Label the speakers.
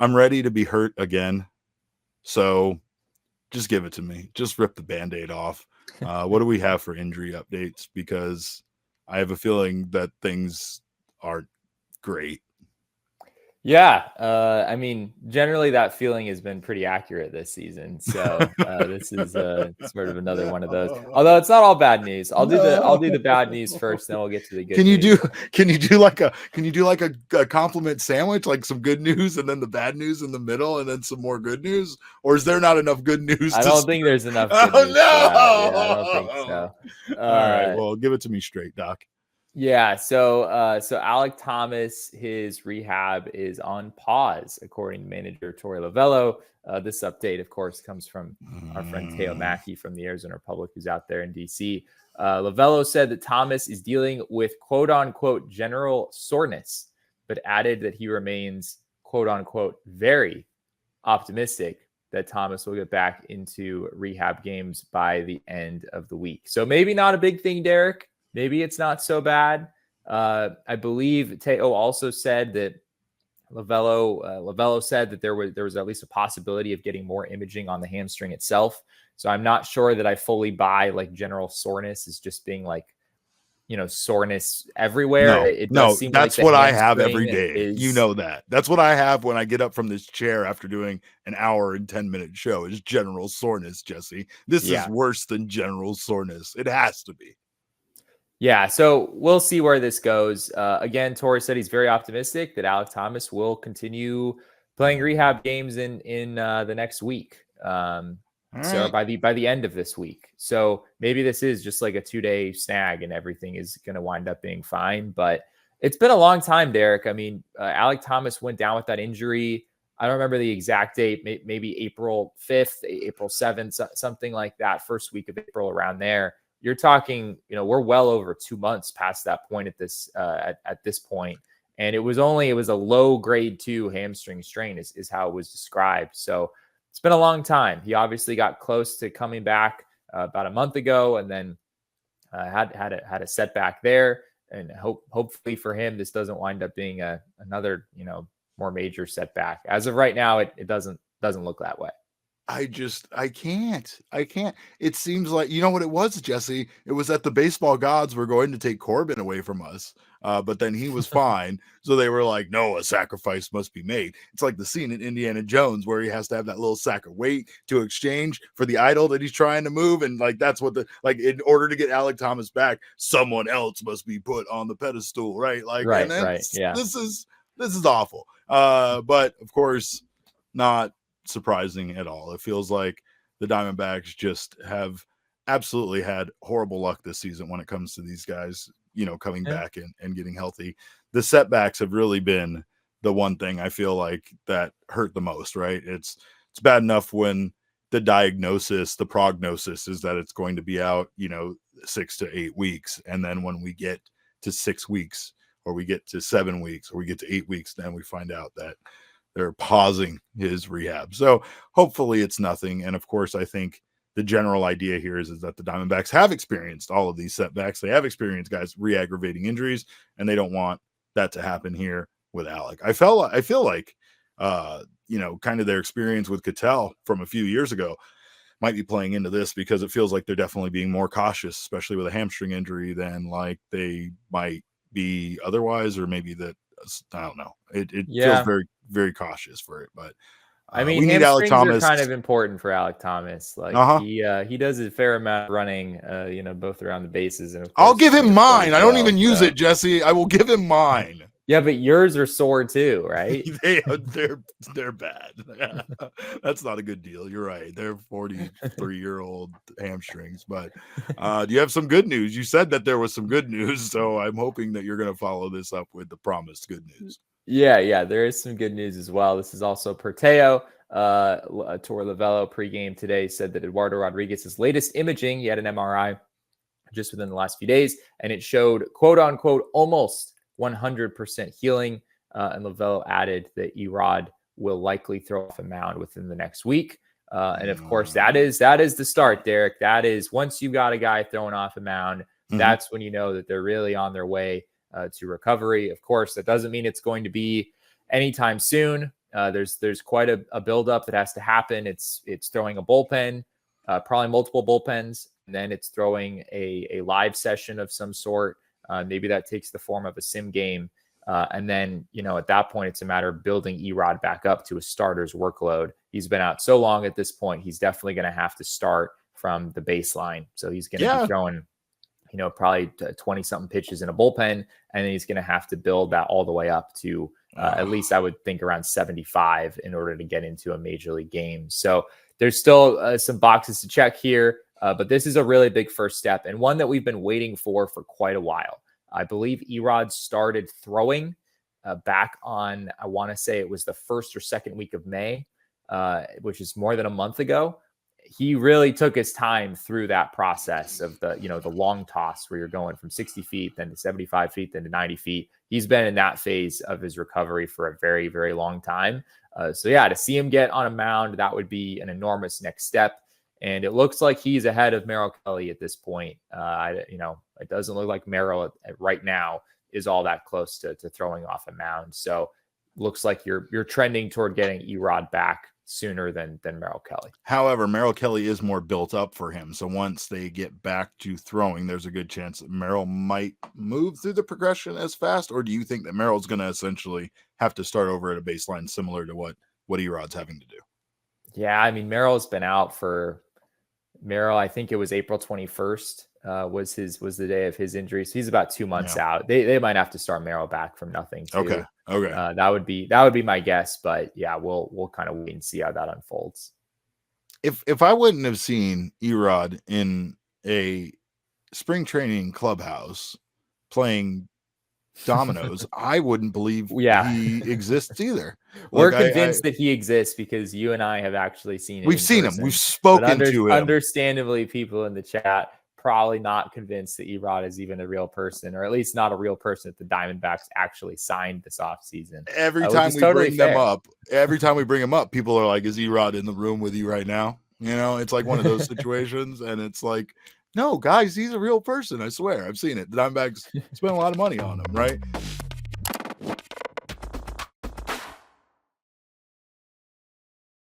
Speaker 1: I'm ready to be hurt again. So just give it to me. Just rip the Band-Aid off. What do we have for injury updates? Because I have a feeling that things aren't great.
Speaker 2: Yeah, I mean, generally that feeling has been pretty accurate this season. So this is sort of another one of those. Although it's not all bad news. I'll do the bad news first, then we'll get to the good.
Speaker 1: Can you do like a compliment sandwich, like some good news and then the bad news in the middle and then some more good news? Or is there not enough good news?
Speaker 2: I don't think there's enough good news.
Speaker 1: No!
Speaker 2: Yeah, I don't think so.
Speaker 1: All right, well, give it to me straight, Doc.
Speaker 2: Yeah, so Alek Thomas, his rehab is on pause, according to manager Torey Lovullo. This update, of course, comes from our friend Teo Mackey from the Arizona Republic, who's out there in DC. Lovullo said that Thomas is dealing with quote-unquote general soreness, but added that he remains quote-unquote very optimistic that Thomas will get back into rehab games by the end of the week. So maybe not a big thing, Derek. Maybe it's not so bad. I believe Teo also said that Lovullo said that there was at least a possibility of getting more imaging on the hamstring itself. So I'm not sure that I fully buy like general soreness as just being like, soreness everywhere.
Speaker 1: That's what I have every day. You know that. That's what I have when I get up from this chair after doing an hour and 10-minute show is general soreness, Jesse. This is worse than general soreness. It has to be.
Speaker 2: Yeah, so we'll see where this goes. Again, Torey said he's very optimistic that Alek Thomas will continue playing rehab games in the next week. So by the end of this week. So maybe this is just like a 2-day snag and everything is going to wind up being fine. But it's been a long time, Derek. I mean, Alek Thomas went down with that injury. I don't remember the exact date, maybe April 5th, April 7th, something like that, first week of April, around there. You're talking, we're well over 2 months past that point at this point. And it was a low grade 2 hamstring strain is how it was described. So it's been a long time. He obviously got close to coming back about a month ago, and then had a setback there. And hopefully for him, this doesn't wind up being another, more major setback. As of right now, it doesn't look that way.
Speaker 1: I can't. It seems like, you know what it was, Jesse? It was that the baseball gods were going to take Corbin away from us. But then he was fine. So they were like, no, a sacrifice must be made. It's like the scene in Indiana Jones where he has to have that little sack of weight to exchange for the idol that he's trying to move. And like, that's what in order to get Alek Thomas back, someone else must be put on the pedestal. Right. Like,
Speaker 2: right. Yeah.
Speaker 1: This is awful. But of course not surprising at all. It feels like the Diamondbacks just have absolutely had horrible luck this season when it comes to these guys, coming back and getting healthy. The setbacks have really been the one thing I feel like that hurt the most, right? It's bad enough when the prognosis is that it's going to be out, 6 to 8 weeks. And then when we get to 6 weeks, or we get to 7 weeks, or we get to 8 weeks, then we find out that they're pausing his rehab. So hopefully it's nothing. And of course, I think the general idea here is that the Diamondbacks have experienced all of these setbacks. They have experienced guys re-aggravating injuries, and they don't want that to happen here with Alek. I feel like, kind of their experience with Cattell from a few years ago might be playing into this, because it feels like they're definitely being more cautious, especially with a hamstring injury, than like they might be otherwise, or maybe that, I don't know. It feels very, very cautious for it, but
Speaker 2: I mean, we need Alek Thomas. Are kind of important for Alek Thomas. Like he does a fair amount of running, both around the bases. And of course,
Speaker 1: I'll give him mine. I don't even use it, Jesse. I will give him mine.
Speaker 2: Yeah, but yours are sore too, right?
Speaker 1: they're bad. That's not a good deal. You're right. They're 43-year-old hamstrings. But do you have some good news? You said that there was some good news, so I'm hoping that you're going to follow this up with the promised good news.
Speaker 2: Yeah, there is some good news as well. This is also per Teo. Torey Lovullo pregame today said that Eduardo Rodriguez's latest imaging, he had an MRI just within the last few days, and it showed quote unquote almost 100% healing. And Lovullo added that Erod will likely throw off a mound within the next week. And of course, that is the start, Derek. That is, once you got a guy throwing off a mound, that's when you know that they're really on their way to recovery. Of course, that doesn't mean it's going to be anytime soon. There's quite a buildup that has to happen. It's throwing a bullpen, probably multiple bullpens, and then it's throwing a live session of some sort. Maybe that takes the form of a sim game. And then, at that point, it's a matter of building Erod back up to a starter's workload. He's been out so long at this point, he's definitely going to have to start from the baseline. So he's going to be throwing, probably 20 something pitches in a bullpen. And then he's going to have to build that all the way up to at least I would think around 75 in order to get into a major league game. So there's still some boxes to check here. But this is a really big first step, and one that we've been waiting for quite a while. I believe Erod started throwing back on, I want to say it was the first or second week of May, which is more than a month ago. He really took his time through that process of the long toss where you're going from 60 feet, then to 75 feet, then to 90 feet. He's been in that phase of his recovery for a very, very long time. So yeah, to see him get on a mound, that would be an enormous next step. And it looks like he's ahead of Merrill Kelly at this point. It doesn't look like Merrill right now is all that close to throwing off a mound. So looks like you're trending toward getting Erod back sooner than Merrill Kelly.
Speaker 1: However, Merrill Kelly is more built up for him. So once they get back to throwing, there's a good chance that Merrill might move through the progression as fast. Or do you think that Merrill's going to essentially have to start over at a baseline similar to what Erod's having to do?
Speaker 2: Yeah, I mean, Merrill's been out for I think it was April 21st was the day of his injury. So he's about 2 months out. They might have to start Merrill back from nothing too.
Speaker 1: Okay.
Speaker 2: That would be my guess, but yeah, we'll kind of wait and see how that unfolds.
Speaker 1: If I wouldn't have seen Erod in a spring training clubhouse playing dominoes, I wouldn't believe he exists either.
Speaker 2: We're convinced that he exists because you and I have actually seen him.
Speaker 1: We've seen him. We've spoken to him.
Speaker 2: Understandably, people in the chat probably not convinced that Erod is even a real person, or at least not a real person that the Diamondbacks actually signed this offseason.
Speaker 1: Every time we bring him up, people are like, is Erod in the room with you right now? It's like one of those situations. And it's like, no, guys, he's a real person. I swear. I've seen it. The Diamondbacks spent a lot of money on him, right?